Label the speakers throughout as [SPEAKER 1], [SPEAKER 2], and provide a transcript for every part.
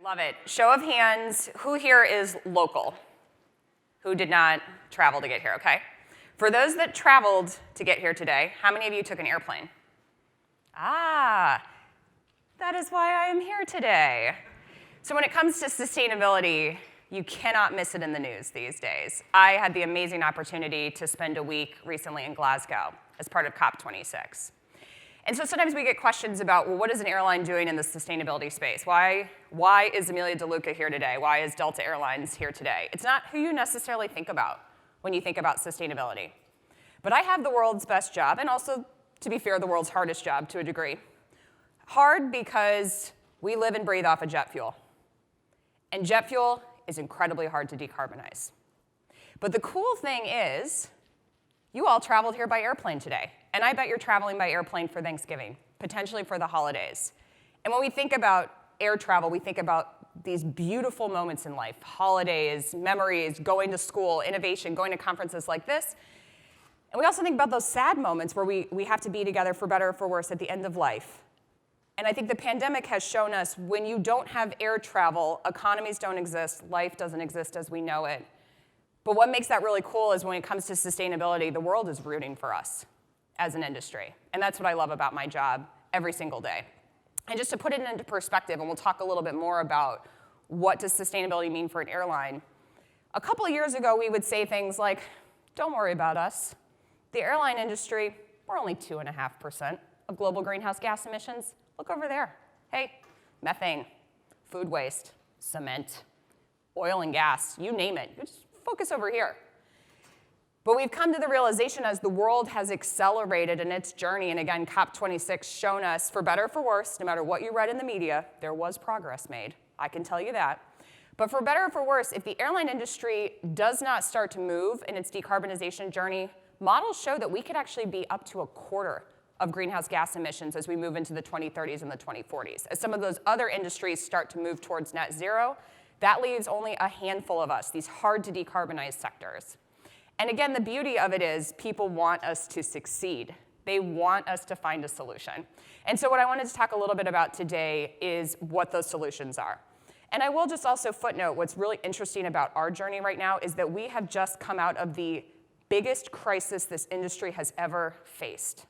[SPEAKER 1] Love it. Show of hands, who here is local? Who did not travel to get here, okay? For those that traveled to get here today, how many of you took an airplane? Ah, that is why I am here today. So when it comes to sustainability, you cannot miss it in the news these days. I had the amazing opportunity to spend a week recently in Glasgow as part of COP26. And so sometimes we get questions about, well, what is an airline doing in the sustainability space? Why is Amelia DeLuca here today? Why is Delta Airlines here today? It's not who you necessarily think about when you think about sustainability. But I have the world's best job, and also, to be fair, the world's hardest job to a degree. Hard because we live and breathe off of jet fuel. And jet fuel is incredibly hard to decarbonize. But the cool thing is, you all traveled here by airplane today. And I bet you're traveling by airplane for Thanksgiving, potentially for the holidays. And when we think about air travel, we think about these beautiful moments in life, holidays, memories, going to school, innovation, going to conferences like this. And we also think about those sad moments where we have to be together for better or for worse at the end of life. And I think the pandemic has shown us when you don't have air travel, economies don't exist, life doesn't exist as we know it. But what makes that really cool is when it comes to sustainability, the world is rooting for us as an industry. And that's what I love about my job every single day. And just to put it into perspective, and we'll talk a little bit more about what does sustainability mean for an airline. A couple of years ago, we would say things like, don't worry about us. The airline industry, we're only 2.5% of global greenhouse gas emissions. Look over there. Hey, methane, food waste, cement, oil and gas, you name it. You just focus over here. But we've come to the realization as the world has accelerated in its journey, and again, COP26 shown us, for better or for worse, no matter what you read in the media, there was progress made. I can tell you that. But for better or for worse, if the airline industry does not start to move in its decarbonization journey, models show that we could actually be up to 1/4 of greenhouse gas emissions as we move into the 2030s and the 2040s. As some of those other industries start to move towards net zero, that leaves only a handful of us, these hard to decarbonize sectors. And again, the beauty of it is people want us to succeed. They want us to find a solution. And so what I wanted to talk a little bit about today is what those solutions are. And I will just also footnote what's really interesting about our journey right now is that we have just come out of the biggest crisis this industry has ever faced.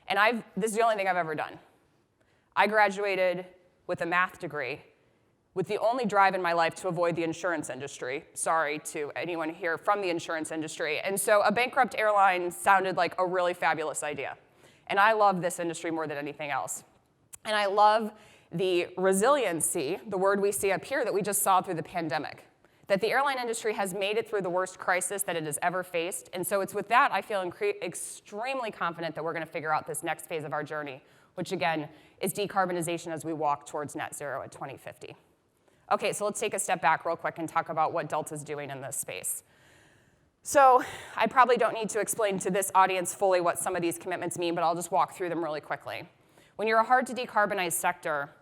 [SPEAKER 1] And this is the only thing I've ever done. I graduated with a math degree with the only drive in my life to avoid the insurance industry. Sorry to anyone here from the insurance industry. And so a bankrupt airline sounded like a really fabulous idea. And I love this industry more than anything else. And I love the resiliency, the word we see up here that we just saw through the pandemic, that the airline industry has made it through the worst crisis that it has ever faced. And so it's with that I feel extremely confident that we're going to figure out this next phase of our journey, which again is decarbonization as we walk towards net zero at 2050. Okay, so let's take a step back real quick and talk about what Delta's doing in this space. So I probably don't need to explain to this audience fully what some of these commitments mean, but I'll just walk through them really quickly. When you're a hard to decarbonize sector,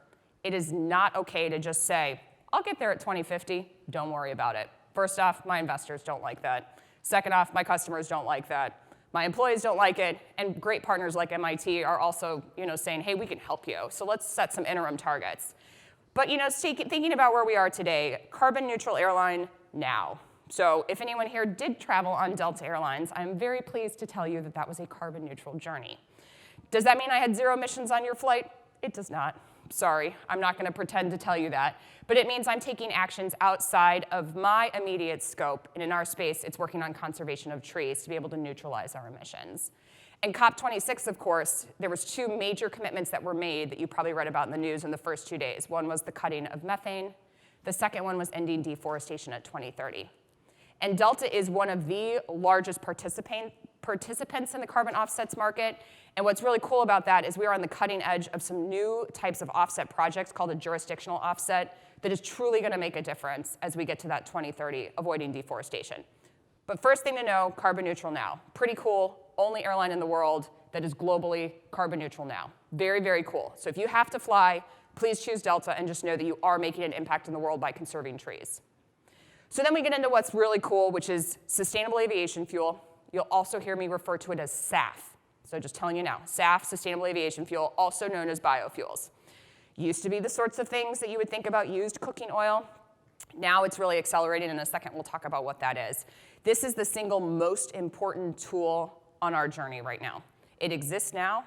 [SPEAKER 1] it is not okay to just say, I'll get there at 2050, don't worry about it. First off, my investors don't like that. Second off, my customers don't like that. My employees don't like it, and great partners like MIT are also saying, hey, we can help you, so let's set some interim targets. But thinking about where we are today, carbon neutral airline now. So if anyone here did travel on Delta Airlines, I'm very pleased to tell you that that was a carbon neutral journey. Does that mean I had 0 emissions on your flight? It does not. Sorry, I'm not going to pretend to tell you that. But it means I'm taking actions outside of my immediate scope. And in our space, it's working on conservation of trees to be able to neutralize our emissions. And COP26, of course, there was 2 major commitments that were made that you probably read about in the news in the first 2 days. One was the cutting of methane. The second one was ending deforestation at 2030. And Delta is one of the largest participants in the carbon offsets market. And what's really cool about that is we are on the cutting edge of some new types of offset projects called a jurisdictional offset that is truly going to make a difference as we get to that 2030, avoiding deforestation. But first thing to know, carbon neutral now. Pretty cool. Only airline in the world that is globally carbon neutral now. Very, very cool. So if you have to fly, please choose Delta and just know that you are making an impact in the world by conserving trees. So then we get into what's really cool, which is sustainable aviation fuel. You'll also hear me refer to it as SAF. So just telling you now, SAF, sustainable aviation fuel, also known as biofuels. Used to be the sorts of things that you would think about used cooking oil. Now it's really accelerating. In a second, we'll talk about what that is. This is the single most important tool on our journey right now. It exists now.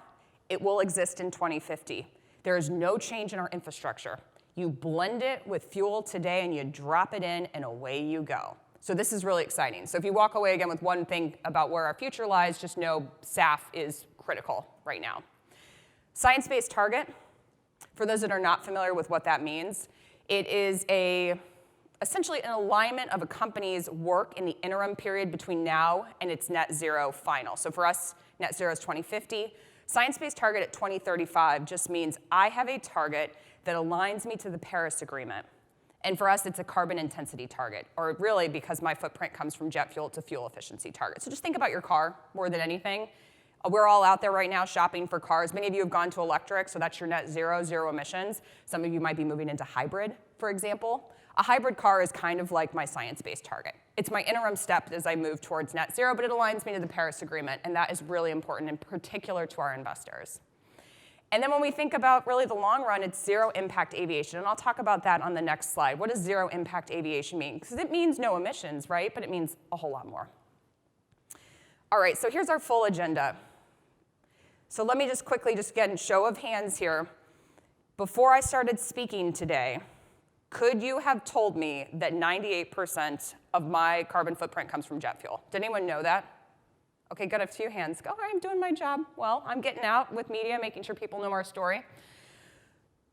[SPEAKER 1] It will exist in 2050. There is no change in our infrastructure. You blend it with fuel today and you drop it in and away you go. So this is really exciting. So if you walk away again with one thing about where our future lies, just know SAF is critical right now. Science-based target, for those that are not familiar with what that means, it is essentially an alignment of a company's work in the interim period between now and its net zero final. So for us, net zero is 2050. Science-based target at 2035 just means I have a target that aligns me to the Paris Agreement. And for us, it's a carbon intensity target, or really, because my footprint comes from jet fuel, it's a fuel efficiency target. So just think about your car more than anything. We're all out there right now shopping for cars. Many of you have gone to electric, so that's your net zero, zero emissions. Some of you might be moving into hybrid, for example. A hybrid car is kind of like my science-based target. It's my interim step as I move towards net zero, but it aligns me to the Paris Agreement, and that is really important, in particular to our investors. And then when we think about really the long run, it's zero impact aviation, and I'll talk about that on the next slide. What does zero impact aviation mean? Because it means no emissions, right? But it means a whole lot more. All right, so here's our full agenda. So let me just quickly, again, show of hands here. Before I started speaking today, could you have told me that 98% of my carbon footprint comes from jet fuel? Did anyone know that? Okay, got a few hands. Go, I'm doing my job. Well, I'm getting out with media, making sure people know our story.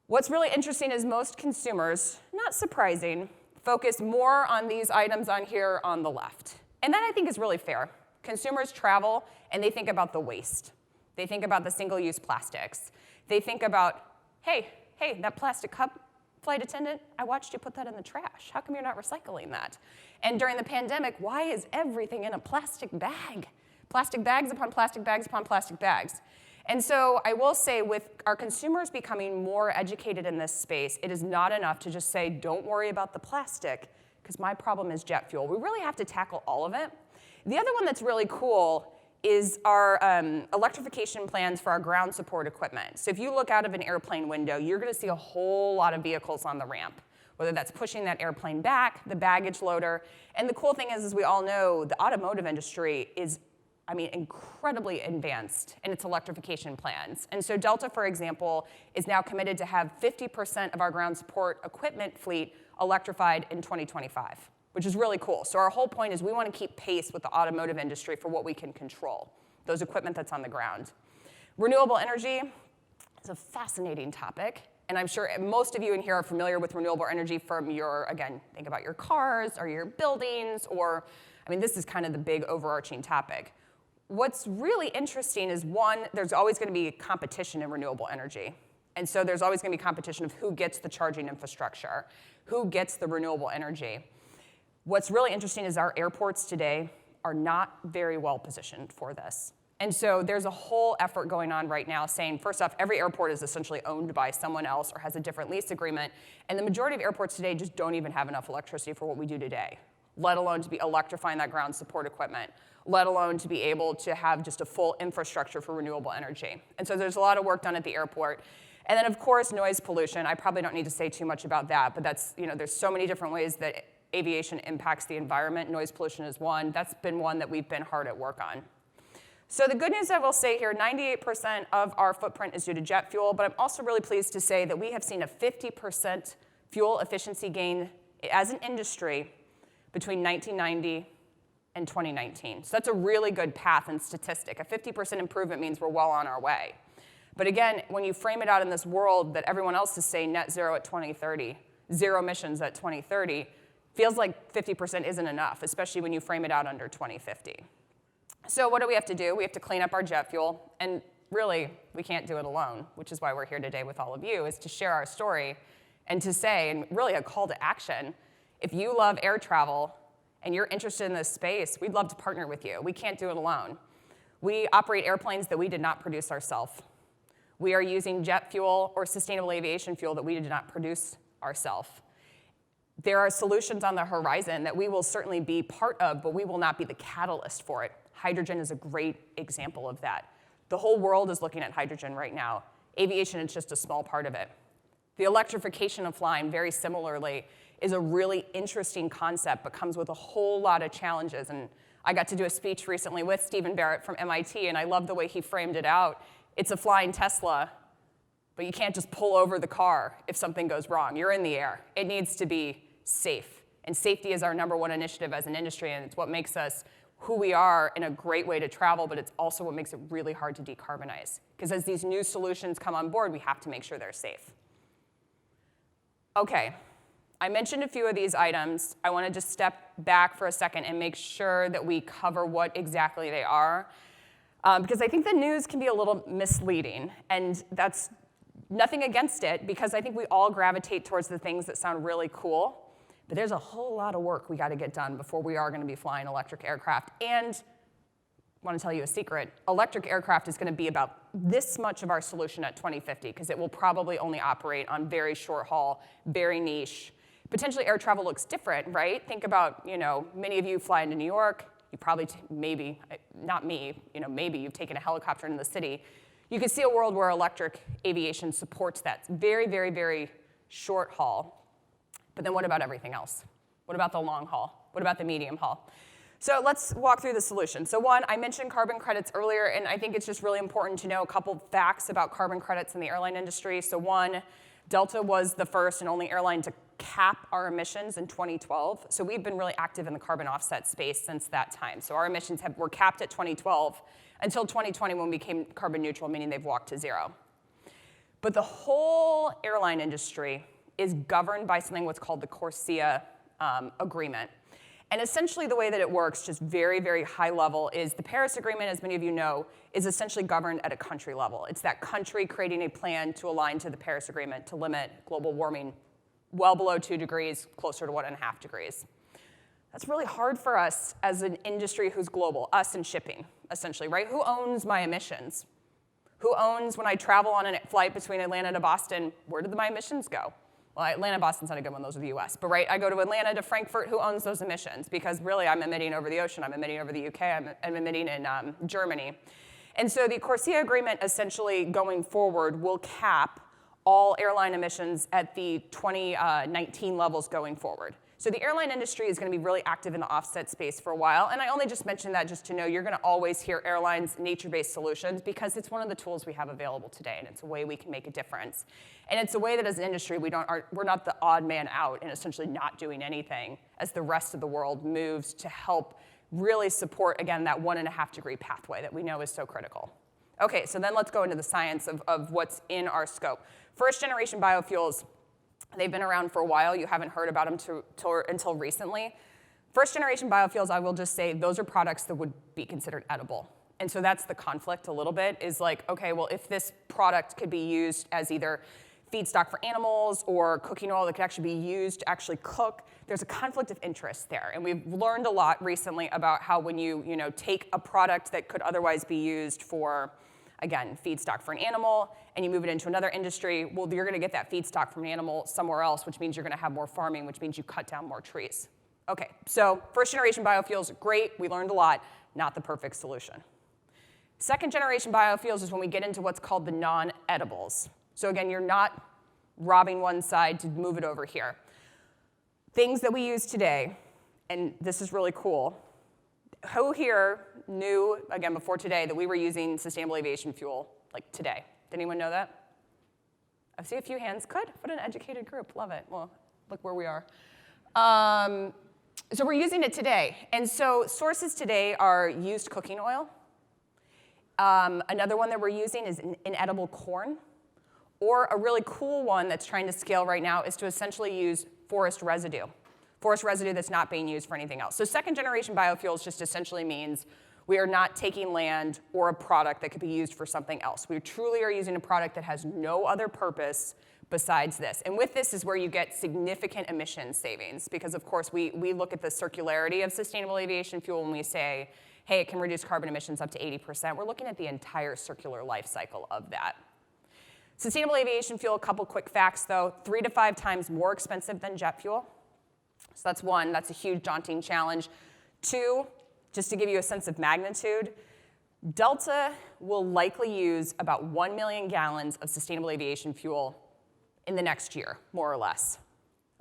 [SPEAKER 1] What's really interesting is most consumers, not surprising, focus more on these items on here on the left. And that I think is really fair. Consumers travel and they think about the waste. They think about the single-use plastics. They think about, hey, that plastic cup, flight attendant, I watched you put that in the trash. How come you're not recycling that? And during the pandemic, why is everything in a plastic bag? Plastic bags upon plastic bags upon plastic bags. And so I will say, with our consumers becoming more educated in this space, it is not enough to just say, don't worry about the plastic, because my problem is jet fuel. We really have to tackle all of it. The other one that's really cool is our electrification plans for our ground support equipment. So if you look out of an airplane window, you're going to see a whole lot of vehicles on the ramp, whether that's pushing that airplane back, the baggage loader. And the cool thing is, as we all know, the automotive industry is incredibly advanced in its electrification plans. And so Delta, for example, is now committed to have 50% of our ground support equipment fleet electrified in 2025, which is really cool. So our whole point is we want to keep pace with the automotive industry for what we can control, those equipment that's on the ground. Renewable energy is a fascinating topic. And I'm sure most of you in here are familiar with renewable energy from your, again, think about your cars or your buildings, or, this is kind of the big overarching topic. What's really interesting is, one, there's always going to be competition in renewable energy. And so there's always going to be competition of who gets the charging infrastructure, who gets the renewable energy. What's really interesting is our airports today are not very well positioned for this. And so there's a whole effort going on right now saying, first off, every airport is essentially owned by someone else or has a different lease agreement. And the majority of airports today just don't even have enough electricity for what we do today, let alone to be electrifying that ground support equipment, let alone to be able to have just a full infrastructure for renewable energy. And so there's a lot of work done at the airport. And then, of course, noise pollution. I probably don't need to say too much about that, but that's, there's so many different ways that aviation impacts the environment. Noise pollution is one. That's been one that we've been hard at work on. So the good news I will say here, 98% of our footprint is due to jet fuel, but I'm also really pleased to say that we have seen a 50% fuel efficiency gain as an industry between 1990 and 2019. So that's a really good path and statistic. A 50% improvement means we're well on our way. But again, when you frame it out in this world that everyone else is saying net zero at 2030, zero emissions at 2030, feels like 50% isn't enough, especially when you frame it out under 2050. So what do we have to do? We have to clean up our jet fuel, and really, we can't do it alone, which is why we're here today with all of you, is to share our story and to say, and really a call to action, if you love air travel and you're interested in this space, we'd love to partner with you. We can't do it alone. We operate airplanes that we did not produce ourselves. We are using jet fuel or sustainable aviation fuel that we did not produce ourselves. There are solutions on the horizon that we will certainly be part of, but we will not be the catalyst for it. Hydrogen is a great example of that. The whole world is looking at hydrogen right now. Aviation is just a small part of it. The electrification of flying, very similarly, is a really interesting concept, but comes with a whole lot of challenges. And I got to do a speech recently with Stephen Barrett from MIT, and I love the way he framed it out. It's a flying Tesla, but you can't just pull over the car if something goes wrong. You're in the air. It needs to be safe. And safety is our #1 initiative as an industry, and it's what makes us who we are in a great way to travel, but it's also what makes it really hard to decarbonize. Because as these new solutions come on board, we have to make sure they're safe. Okay, I mentioned a few of these items. I want to just step back for a second and make sure that we cover what exactly they are, because I think the news can be a little misleading, and that's nothing against it, because I think we all gravitate towards the things that sound really cool. But there's a whole lot of work we got to get done before we are going to be flying electric aircraft. And I want to tell you a secret. Electric aircraft is going to be about this much of our solution at 2050, because it will probably only operate on very short haul, very niche. Potentially air travel looks different, right? Think about, many of you fly into New York. You probably, maybe, not me, maybe you've taken a helicopter into the city. You could see a world where electric aviation supports that very, very, very short haul. But then what about everything else? What about the long haul? What about the medium haul? So let's walk through the solution. So one, I mentioned carbon credits earlier, and I think it's just really important to know a couple facts about carbon credits in the airline industry. So one, Delta was the first and only airline to cap our emissions in 2012. So we've been really active in the carbon offset space since that time. So our emissions were capped at 2012 until 2020 when we became carbon neutral, meaning they've walked to zero. But the whole airline industry is governed by something what's called the CORSIA agreement. And essentially the way that it works, just very, very high level, is the Paris Agreement, as many of you know, is essentially governed at a country level. It's that country creating a plan to align to the Paris Agreement to limit global warming well below 2 degrees, closer to 1.5 degrees. That's really hard for us as an industry who's global, us in shipping, essentially, right? Who owns my emissions? Who owns, when I travel on a flight between Atlanta to Boston, where did my emissions go? Well, Atlanta, Boston's not a good one, those are the US. But right, I go to Atlanta to Frankfurt, who owns those emissions? Because really, I'm emitting over the ocean, I'm emitting over the UK, I'm emitting in Germany. And so the CORSIA agreement essentially going forward will cap all airline emissions at the 2019 levels going forward. So the airline industry is going to be really active in the offset space for a while. And I only just mentioned that just to know you're going to always hear airlines, nature-based solutions, because it's one of the tools we have available today, and it's a way we can make a difference. And it's a way that as an industry, we're not the odd man out in essentially not doing anything as the rest of the world moves to help really support, again, that 1.5 degree pathway that we know is so critical. Okay, so then let's go into the science of what's in our scope. First generation biofuels. They've been around for a while. You haven't heard about them until recently. First generation biofuels, I will just say, those are products that would be considered edible. And so that's the conflict a little bit, is like, okay, well, if this product could be used as either feedstock for animals or cooking oil that could actually be used to actually cook, there's a conflict of interest there. And we've learned a lot recently about how when you take a product that could otherwise be used for, again, feedstock for an animal, and you move it into another industry, well, you're going to get that feedstock from an animal somewhere else, which means you're going to have more farming, which means you cut down more trees. Okay, so first generation biofuels, great, we learned a lot, not the perfect solution. Second generation biofuels is when we get into what's called the non-edibles. So again, you're not robbing one side to move it over here. Things that we use today, and this is really cool. Who here knew, again, before today, that we were using sustainable aviation fuel, like today? Did anyone know that? I see a few hands. Good. What an educated group. Love it. Well, look where we are. So we're using it today. And so sources today are used cooking oil. Another one that we're using is inedible corn. Or a really cool one that's trying to scale right now is to essentially use forest residue. Forest residue that's not being used for anything else. So second generation biofuels just essentially means we are not taking land or a product that could be used for something else. We truly are using a product that has no other purpose besides this. And with this is where you get significant emission savings, because of course we look at the circularity of sustainable aviation fuel when we say, hey, it can reduce carbon emissions up to 80%. We're looking at the entire circular life cycle of that. Sustainable aviation fuel, a couple quick facts though, 3 to 5 times more expensive than jet fuel. So that's one, that's a huge daunting challenge. 2, just to give you a sense of magnitude, Delta will likely use about 1 million gallons of sustainable aviation fuel in the next year, more or less,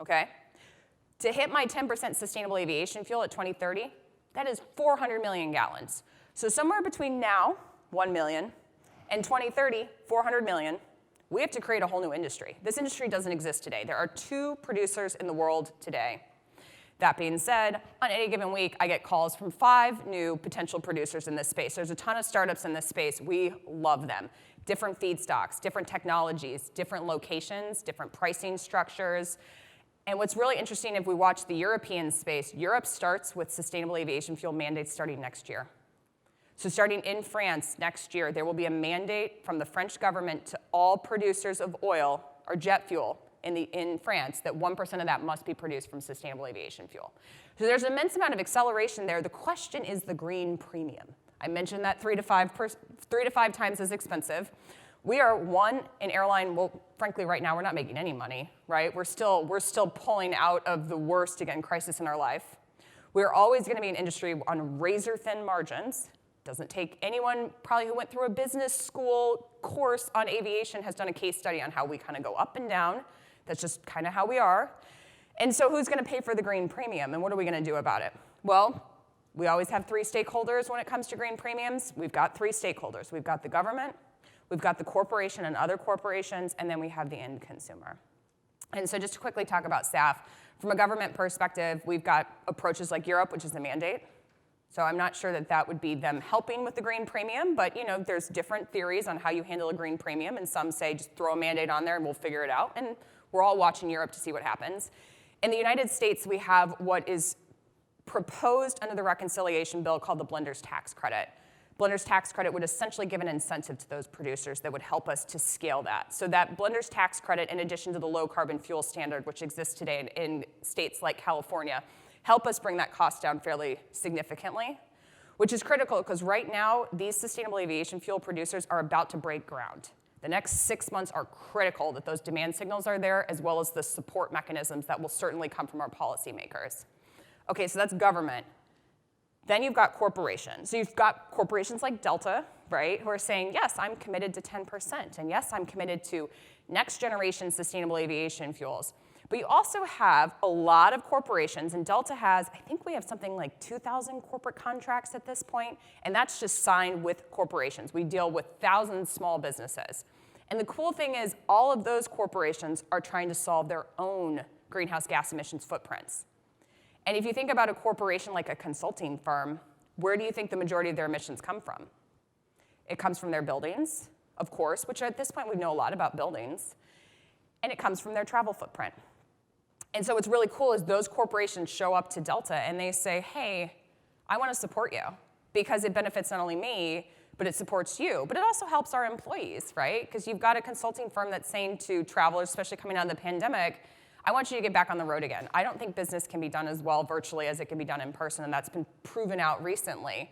[SPEAKER 1] okay? To hit my 10% sustainable aviation fuel at 2030, that is 400 million gallons. So somewhere between now, 1 million, and 2030, 400 million, we have to create a whole new industry. This industry doesn't exist today. There are 2 producers in the world today. That being said, on any given week, I get calls from 5 new potential producers in this space. There's a ton of startups in this space. We love them. Different feedstocks, different technologies, different locations, different pricing structures. And what's really interesting, if we watch the European space, Europe starts with sustainable aviation fuel mandates starting next year. So starting in France next year, there will be a mandate from the French government to all producers of oil or jet fuel in France that 1% of that must be produced from sustainable aviation fuel. So there's an immense amount of acceleration there. The question is the green premium. I mentioned that 3 to 5 times as expensive. We are an airline, well, frankly, right now we're not making any money, right? We're still pulling out of the worst, again, crisis in our life. We're always going to be an industry on razor-thin margins. Doesn't take anyone probably who went through a business school course on aviation has done a case study on how we kind of go up and down. That's just kind of how we are. And so who's going to pay for the green premium, and what are we going to do about it? Well, we always have 3 stakeholders when it comes to green premiums. We've got 3 stakeholders. We've got the government, we've got the corporation and other corporations, and then we have the end consumer. And so just to quickly talk about SAF, from a government perspective, we've got approaches like Europe, which is the mandate. So I'm not sure that that would be them helping with the green premium, but there's different theories on how you handle a green premium, and some say just throw a mandate on there and we'll figure it out. And we're all watching Europe to see what happens. In the United States, we have what is proposed under the reconciliation bill called the Blender's Tax Credit. Blender's Tax Credit would essentially give an incentive to those producers that would help us to scale that. So that Blender's Tax Credit, in addition to the low carbon fuel standard, which exists today in states like California, help us bring that cost down fairly significantly, which is critical because right now, these sustainable aviation fuel producers are about to break ground. The next 6 months are critical that those demand signals are there, as well as the support mechanisms that will certainly come from our policymakers. Okay, so that's government. Then you've got corporations. So you've got corporations like Delta, right, who are saying, yes, I'm committed to 10%, and yes, I'm committed to next generation sustainable aviation fuels. But you also have a lot of corporations, and Delta has, I think we have something like 2,000 corporate contracts at this point, and that's just signed with corporations. We deal with thousands of small businesses. And the cool thing is all of those corporations are trying to solve their own greenhouse gas emissions footprints. And if you think about a corporation like a consulting firm, where do you think the majority of their emissions come from? It comes from their buildings, of course, which at this point we know a lot about buildings, and it comes from their travel footprint. And so what's really cool is those corporations show up to Delta and they say, hey, I want to support you because it benefits not only me, but it supports you. But it also helps our employees, right? Because you've got a consulting firm that's saying to travelers, especially coming out of the pandemic, I want you to get back on the road again. I don't think business can be done as well virtually as it can be done in person, and that's been proven out recently.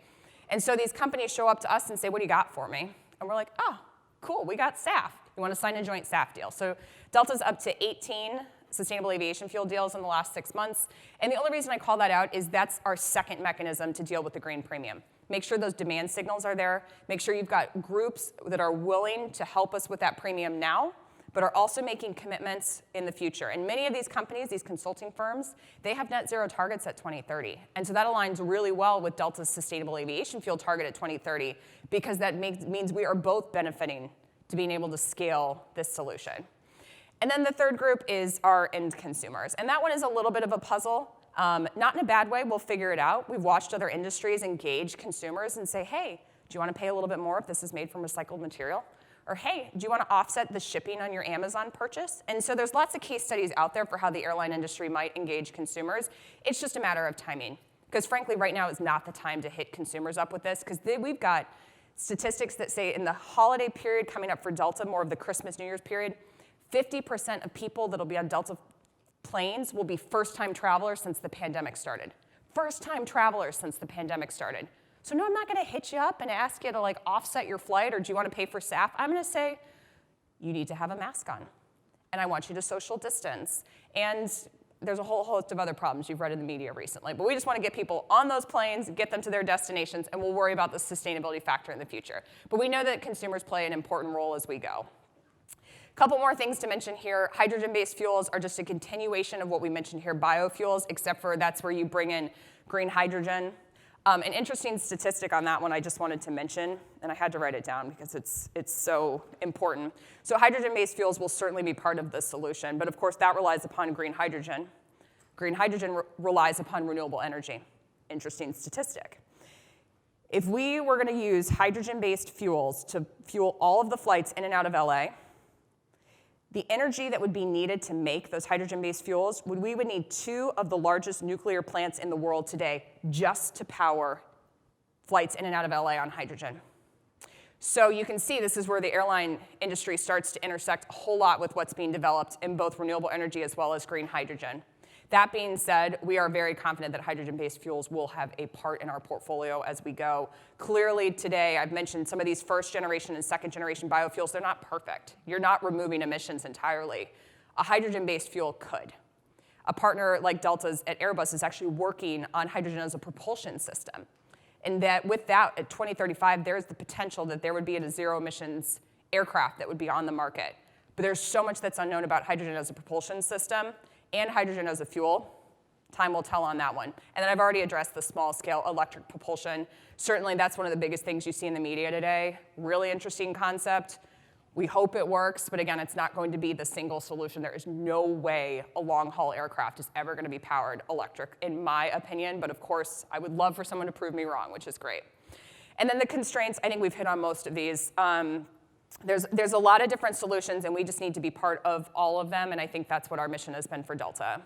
[SPEAKER 1] And so these companies show up to us and say, what do you got for me? And we're like, oh, cool, we got SAF. You want to sign a joint SAF deal? So Delta's up to 18 sustainable aviation fuel deals in the last 6 months. And the only reason I call that out is that's our second mechanism to deal with the green premium. Make sure those demand signals are there. Make sure you've got groups that are willing to help us with that premium now, but are also making commitments in the future. And many of these companies, these consulting firms, they have net zero targets at 2030. And so that aligns really well with Delta's sustainable aviation fuel target at 2030, because that means we are both benefiting to being able to scale this solution. And then the third group is our end consumers. And that one is a little bit of a puzzle. Not in a bad way, we'll figure it out. We've watched other industries engage consumers and say, hey, do you want to pay a little bit more if this is made from recycled material? Or hey, do you want to offset the shipping on your Amazon purchase? And so there's lots of case studies out there for how the airline industry might engage consumers. It's just a matter of timing. Because frankly, right now is not the time to hit consumers up with this, because we've got statistics that say in the holiday period coming up for Delta, more of the Christmas, New Year's period, 50% of people that'll be on Delta planes will be first-time travelers since the pandemic started. First-time travelers since the pandemic started. So no, I'm not gonna hit you up and ask you to offset your flight or do you wanna pay for SAF? I'm gonna say, you need to have a mask on. And I want you to social distance. And there's a whole host of other problems you've read in the media recently. But we just wanna get people on those planes, get them to their destinations, and we'll worry about the sustainability factor in the future. But we know that consumers play an important role as we go. Couple more things to mention here. Hydrogen-based fuels are just a continuation of what we mentioned here, biofuels, except for that's where you bring in green hydrogen. An interesting statistic on that one I just wanted to mention, and I had to write it down because it's so important. So hydrogen-based fuels will certainly be part of the solution, but of course that relies upon green hydrogen. Green hydrogen relies upon renewable energy. Interesting statistic. If we were going to use hydrogen-based fuels to fuel all of the flights in and out of LA, the energy that would be needed to make those hydrogen-based fuels, we would need 2 of the largest nuclear plants in the world today just to power flights in and out of LA on hydrogen. So you can see this is where the airline industry starts to intersect a whole lot with what's being developed in both renewable energy as well as green hydrogen. That being said, we are very confident that hydrogen-based fuels will have a part in our portfolio as we go. Clearly today, I've mentioned some of these first generation and second generation biofuels, they're not perfect. You're not removing emissions entirely. A hydrogen-based fuel could. A partner like Delta's at Airbus is actually working on hydrogen as a propulsion system. And that with that, at 2035, there's the potential that there would be a zero emissions aircraft that would be on the market. But there's so much that's unknown about hydrogen as a propulsion system and hydrogen as a fuel. Time will tell on that one. And then I've already addressed the small scale electric propulsion. Certainly that's one of the biggest things you see in the media today. Really interesting concept. We hope it works, but again, it's not going to be the single solution. There is no way a long-haul aircraft is ever going to be powered electric, in my opinion. But of course, I would love for someone to prove me wrong, which is great. And then the constraints, I think we've hit on most of these. There's a lot of different solutions, and we just need to be part of all of them, and I think that's what our mission has been for Delta.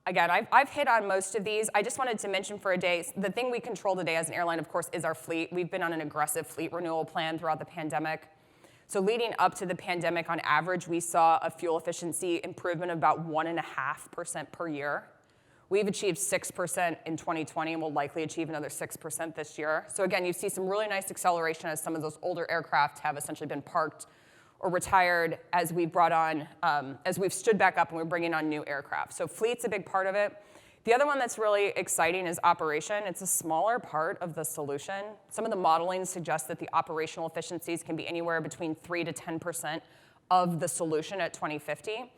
[SPEAKER 1] Again, I've hit on most of these. I just wanted to mention for a day, the thing we control today as an airline, of course, is our fleet. We've been on an aggressive fleet renewal plan throughout the pandemic. So leading up to the pandemic, on average, we saw a fuel efficiency improvement of about 1.5% per year. We've achieved 6% in 2020, and we'll likely achieve another 6% this year. So again, you see some really nice acceleration as some of those older aircraft have essentially been parked or retired as we've brought on, as we've stood back up and we're bringing on new aircraft. So fleet's a big part of it. The other one that's really exciting is operation. It's a smaller part of the solution. Some of the modeling suggests that the operational efficiencies can be anywhere between 3 to 10% of the solution at 2050.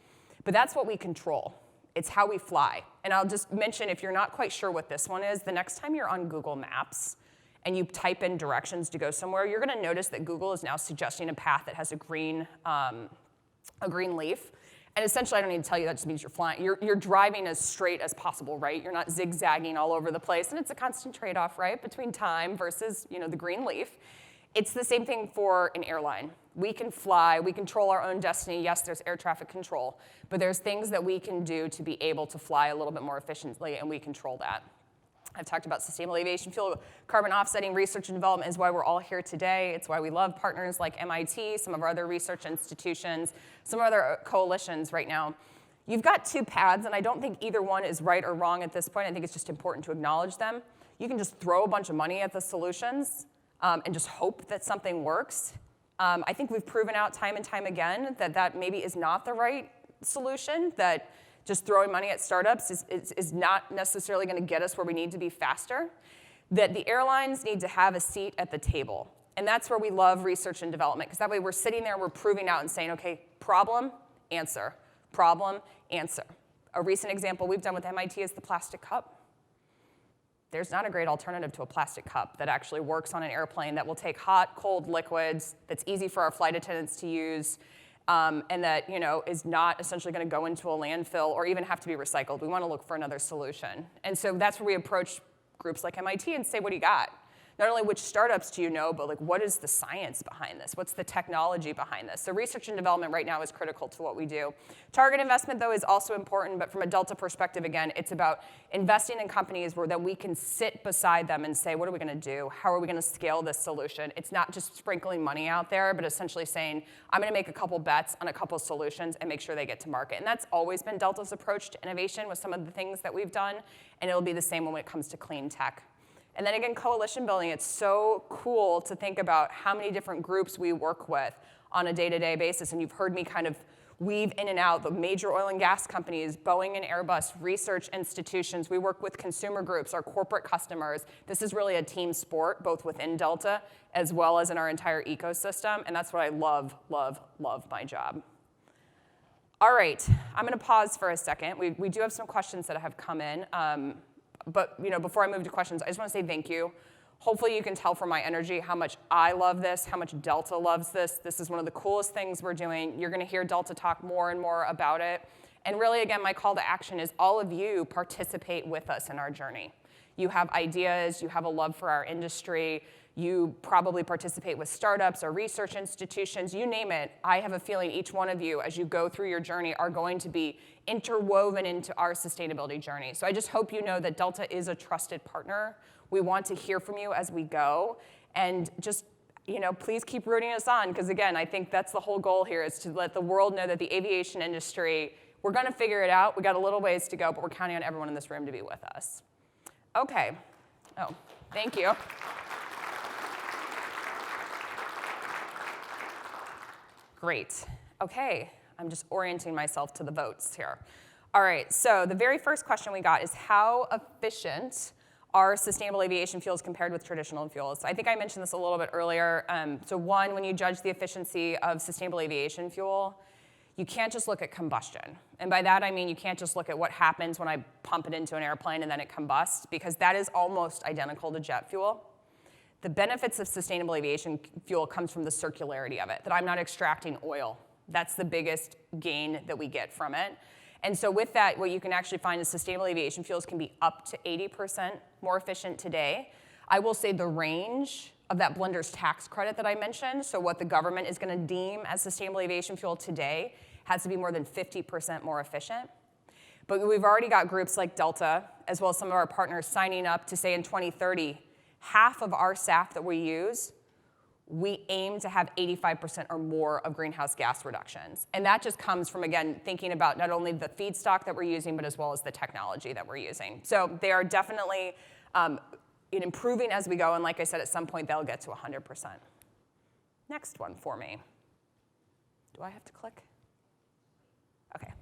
[SPEAKER 1] But that's what we control. It's how we fly. And I'll just mention, if you're not quite sure what this one is, the next time you're on Google Maps and you type in directions to go somewhere, you're going to notice that Google is now suggesting a path that has a green leaf. And essentially, I don't need to tell you, that just means you're flying. You're driving as straight as possible, right? You're not zigzagging all over the place. And it's a constant trade-off, right, between time versus, the green leaf. It's the same thing for an airline. We can fly, we control our own destiny. Yes, there's air traffic control, but there's things that we can do to be able to fly a little bit more efficiently, and we control that. I've talked about sustainable aviation fuel. Carbon offsetting research and development is why we're all here today. It's why we love partners like MIT, some of our other research institutions, some other coalitions right now. You've got 2 paths, and I don't think either one is right or wrong at this point. I think it's just important to acknowledge them. You can just throw a bunch of money at the solutions and just hope that something works. I think we've proven out time and time again that maybe is not the right solution, that just throwing money at startups is not necessarily going to get us where we need to be faster, that the airlines need to have a seat at the table. And that's where we love research and development, because that way we're sitting there, we're proving out and saying, okay, problem, answer, problem, answer. A recent example we've done with MIT is the plastic cup. There's not a great alternative to a plastic cup that actually works on an airplane that will take hot, cold liquids, that's easy for our flight attendants to use, and that is not essentially going to go into a landfill or even have to be recycled. We want to look for another solution. And so that's where we approach groups like MIT and say, what do you got? Not only which startups do you know, but what is the science behind this? What's the technology behind this? So research and development right now is critical to what we do. Target investment, though, is also important, but from a Delta perspective, again, it's about investing in companies where then we can sit beside them and say, what are we going to do? How are we going to scale this solution? It's not just sprinkling money out there, but essentially saying, I'm going to make a couple bets on a couple solutions and make sure they get to market. And that's always been Delta's approach to innovation with some of the things that we've done, and it'll be the same when it comes to clean tech. And then again, coalition building, it's so cool to think about how many different groups we work with on a day-to-day basis. And you've heard me kind of weave in and out the major oil and gas companies, Boeing and Airbus, research institutions. We work with consumer groups, our corporate customers. This is really a team sport, both within Delta as well as in our entire ecosystem, and that's what I love, love, love my job. All right, I'm going to pause for a second. We do have some questions that have come in, but before I move to questions, I just want to say thank you. Hopefully you can tell from my energy how much I love this, how much Delta loves this. This is one of the coolest things we're doing. You're going to hear Delta talk more and more about it. And really, again, my call to action is all of you participate with us in our journey. You have ideas, you have a love for our industry, you probably participate with startups or research institutions, you name it. I have a feeling each one of you, as you go through your journey, are going to be interwoven into our sustainability journey. So I just hope you know that Delta is a trusted partner. We want to hear from you as we go, and just please keep rooting us on, because again, I think that's the whole goal here, is to let the world know that the aviation industry, we're going to figure it out. We got a little ways to go, but we're counting on everyone in this room to be with us. Okay. Oh, thank you. Great. Okay, I'm just orienting myself to the votes here. All right, so the very first question we got is, how efficient are sustainable aviation fuels compared with traditional fuels? I think I mentioned this a little bit earlier. So one, when you judge the efficiency of sustainable aviation fuel, you can't just look at combustion. And by that I mean you can't just look at what happens when I pump it into an airplane and then it combusts, because that is almost identical to jet fuel. The benefits of sustainable aviation fuel comes from the circularity of it, that I'm not extracting oil. That's the biggest gain that we get from it. And so with that, what you can actually find is sustainable aviation fuels can be up to 80% more efficient today. I will say the range of that blender's tax credit that I mentioned, so what the government is going to deem as sustainable aviation fuel today, has to be more than 50% more efficient. But we've already got groups like Delta, as well as some of our partners, signing up to say in 2030, half of our SAF that we use, we aim to have 85% or more of greenhouse gas reductions. And that just comes from, again, thinking about not only the feedstock that we're using, but as well as the technology that we're using. So they are definitely improving as we go, and like I said, at some point they'll get to 100%. Next one for me. Do I have to click? Okay.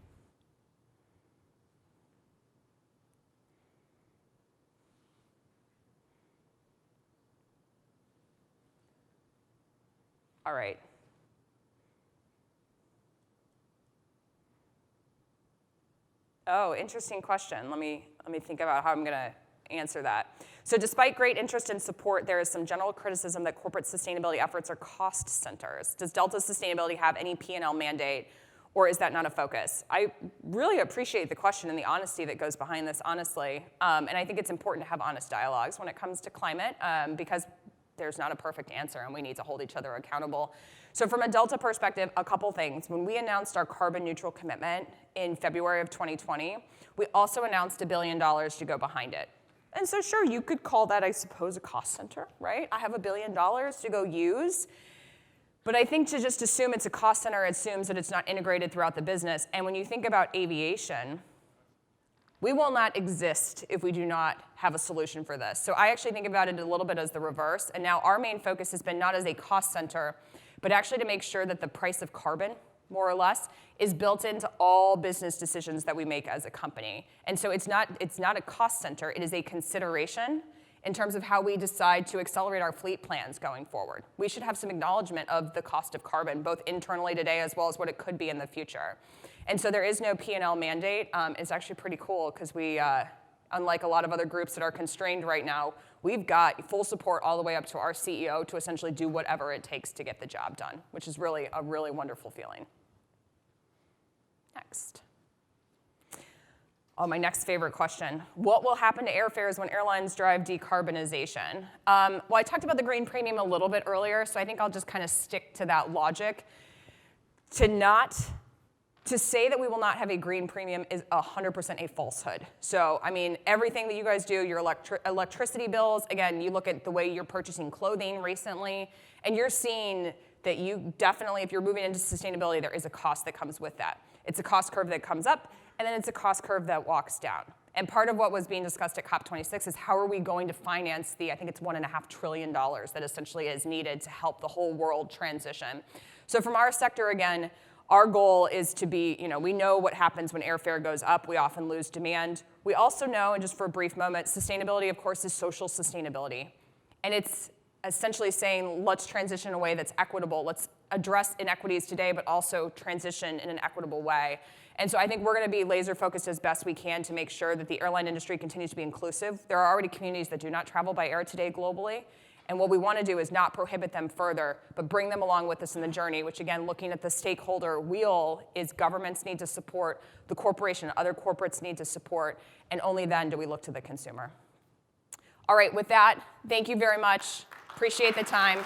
[SPEAKER 1] All right. Oh, interesting question. Let me think about how I'm going to answer that. So despite great interest and support, there is some general criticism that corporate sustainability efforts are cost centers. Does Delta Sustainability have any P&L mandate, or is that not a focus? I really appreciate the question and the honesty that goes behind this, honestly. And I think it's important to have honest dialogues when it comes to climate, because there's not a perfect answer, and we need to hold each other accountable. So from a Delta perspective, a couple things. When we announced our carbon neutral commitment in February of 2020, we also announced $1 billion to go behind it. And so sure, you could call that, I suppose, a cost center, right? I have $1 billion to go use. But I think to just assume it's a cost center assumes that it's not integrated throughout the business. And when you think about aviation, we will not exist if we do not have a solution for this. So I actually think about it a little bit as the reverse. And now our main focus has been not as a cost center, but actually to make sure that the price of carbon, more or less, is built into all business decisions that we make as a company. And so it's not a cost center, it is a consideration in terms of how we decide to accelerate our fleet plans going forward. We should have some acknowledgement of the cost of carbon, both internally today as well as what it could be in the future. And so there is no P&L mandate. It's actually pretty cool because we, unlike a lot of other groups that are constrained right now, we've got full support all the way up to our CEO to essentially do whatever it takes to get the job done, which is really a really wonderful feeling. Next. Oh, my next favorite question. What will happen to airfares when airlines drive decarbonization? Well, I talked about the green premium a little bit earlier, so I think I'll just kind of stick to that logic. To say that we will not have a green premium is 100% a falsehood. So, I mean, everything that you guys do, your electricity bills, again, you look at the way you're purchasing clothing recently, and you're seeing that you definitely, if you're moving into sustainability, there is a cost that comes with that. It's a cost curve that comes up, and then it's a cost curve that walks down. And part of what was being discussed at COP26 is how are we going to finance the, I think it's $1.5 trillion that essentially is needed to help the whole world transition. So from our sector, again, Our goal is to be, we know what happens when airfare goes up. We often lose demand. We also know, and just for a brief moment, sustainability, of course, is social sustainability. And it's essentially saying, let's transition in a way that's equitable. Let's address inequities today, but also transition in an equitable way. And so I think we're going to be laser focused as best we can to make sure that the airline industry continues to be inclusive. There are already communities that do not travel by air today globally. And what we want to do is not prohibit them further, but bring them along with us in the journey, which again, looking at the stakeholder wheel, is governments need to support, the corporation, other corporates need to support, and only then do we look to the consumer. All right, with that, thank you very much. Appreciate the time.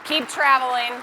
[SPEAKER 1] Keep traveling.